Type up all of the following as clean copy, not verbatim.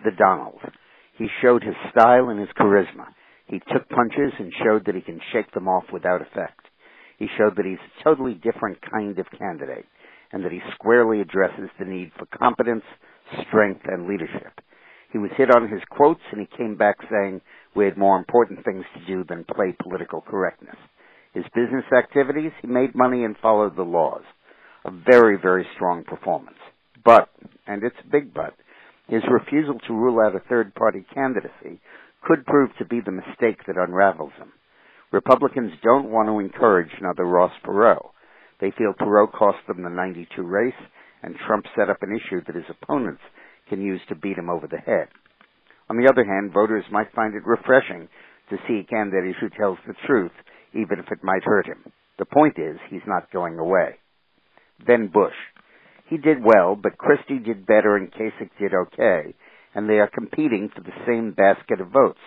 the Donald. He showed his style and his charisma. He took punches and showed that he can shake them off without effect. He showed that he's a totally different kind of candidate, and that he squarely addresses the need for competence, strength, and leadership. He was hit on his quotes, and he came back saying we had more important things to do than play political correctness. His business activities, he made money and followed the laws. A very, very strong performance. But, and it's a big but, his refusal to rule out a third-party candidacy could prove to be the mistake that unravels him. Republicans don't want to encourage another Ross Perot. They feel Perot cost them the 92 race, and Trump set up an issue that his opponents can use to beat him over the head. On the other hand, voters might find it refreshing to see a candidate who tells the truth, even if it might hurt him. The point is, he's not going away. Then Bush. He did well, but Christie did better and Kasich did okay, and they are competing for the same basket of votes.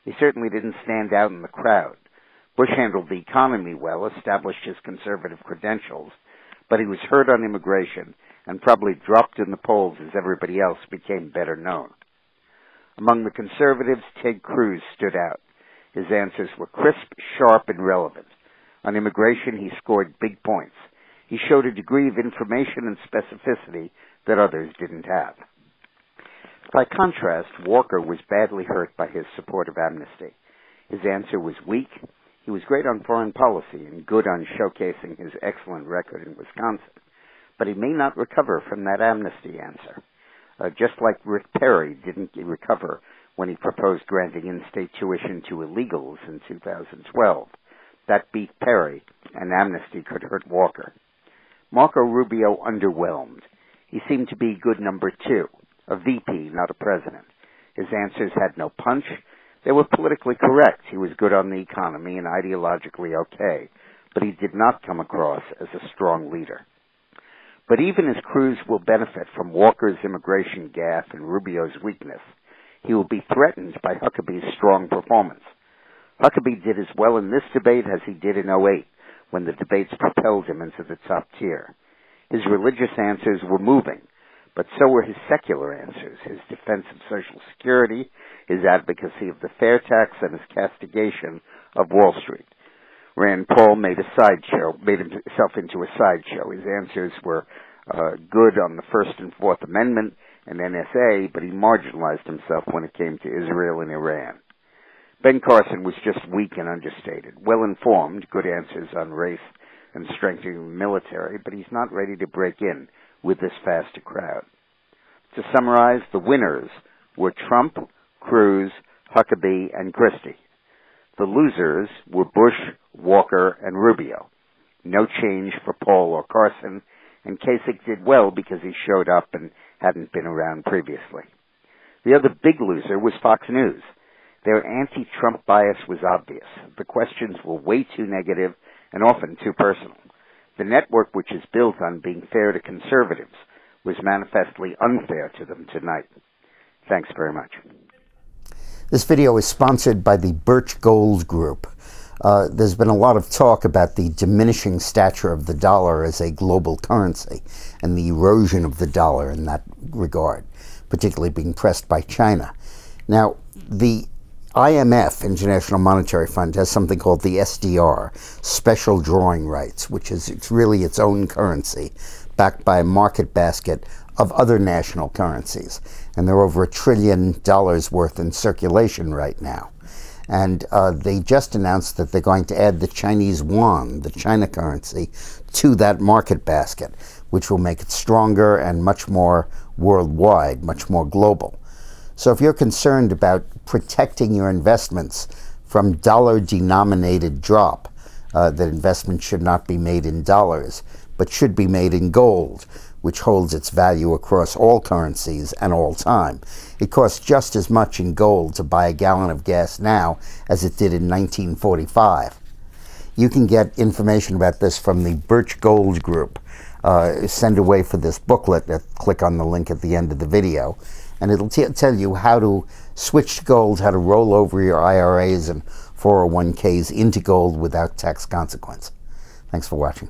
He certainly didn't stand out in the crowd. Bush handled the economy well, established his conservative credentials, but he was hurt on immigration and probably dropped in the polls as everybody else became better known. Among the conservatives, Ted Cruz stood out. His answers were crisp, sharp, and relevant. On immigration, he scored big points. He showed a degree of information and specificity that others didn't have. By contrast, Walker was badly hurt by his support of amnesty. His answer was weak. He was great on foreign policy and good on showcasing his excellent record in Wisconsin. But he may not recover from that amnesty answer. Just like Rick Perry didn't recover when he proposed granting in-state tuition to illegals in 2012. That beat Perry, and amnesty could hurt Walker. Marco Rubio underwhelmed. He seemed to be good number two, a VP, not a president. His answers had no punch. They were politically correct. He was good on the economy and ideologically okay, but he did not come across as a strong leader. But even as Cruz will benefit from Walker's immigration gaffe and Rubio's weakness, he will be threatened by Huckabee's strong performance. Huckabee did as well in this debate as he did in '08, when the debates propelled him into the top tier. His religious answers were moving, but so were his secular answers, his defense of Social Security, his advocacy of the fair tax, and his castigation of Wall Street. Rand Paul made himself into a sideshow. His answers were good on the First and Fourth Amendment and NSA, but he marginalized himself when it came to Israel and Iran. Ben Carson was just weak and understated, well-informed, good answers on race and strengthening the military, but he's not ready to break in with this fast a crowd. To summarize, the winners were Trump, Cruz, Huckabee, and Christie. The losers were Bush, Walker, and Rubio. No change for Paul or Carson, and Kasich did well because he showed up and hadn't been around previously. The other big loser was Fox News. Their anti-Trump bias was obvious. The questions were way too negative and often too personal. The network, which is built on being fair to conservatives, was manifestly unfair to them tonight. Thanks very much. This video is sponsored by the Birch Gold Group. There's been a lot of talk about the diminishing stature of the dollar as a global currency and the erosion of the dollar in that regard, particularly being pressed by China. Now, the IMF, International Monetary Fund, has something called the SDR, Special Drawing Rights, which is really its own currency, backed by a market basket of other national currencies. And they're over $1 trillion worth in circulation right now. And they just announced that they're going to add the Chinese yuan, the China currency, to that market basket, which will make it stronger and much more worldwide, much more global. So if you're concerned about protecting your investments from dollar-denominated drop, that investments should not be made in dollars, but should be made in gold, which holds its value across all currencies and all time. It costs just as much in gold to buy a gallon of gas now as it did in 1945. You can get information about this from the Birch Gold Group. Send away for this booklet. Click on the link at the end of the video, and it'll tell you how to switch to gold, how to roll over your IRAs and 401ks into gold without tax consequence. Thanks for watching.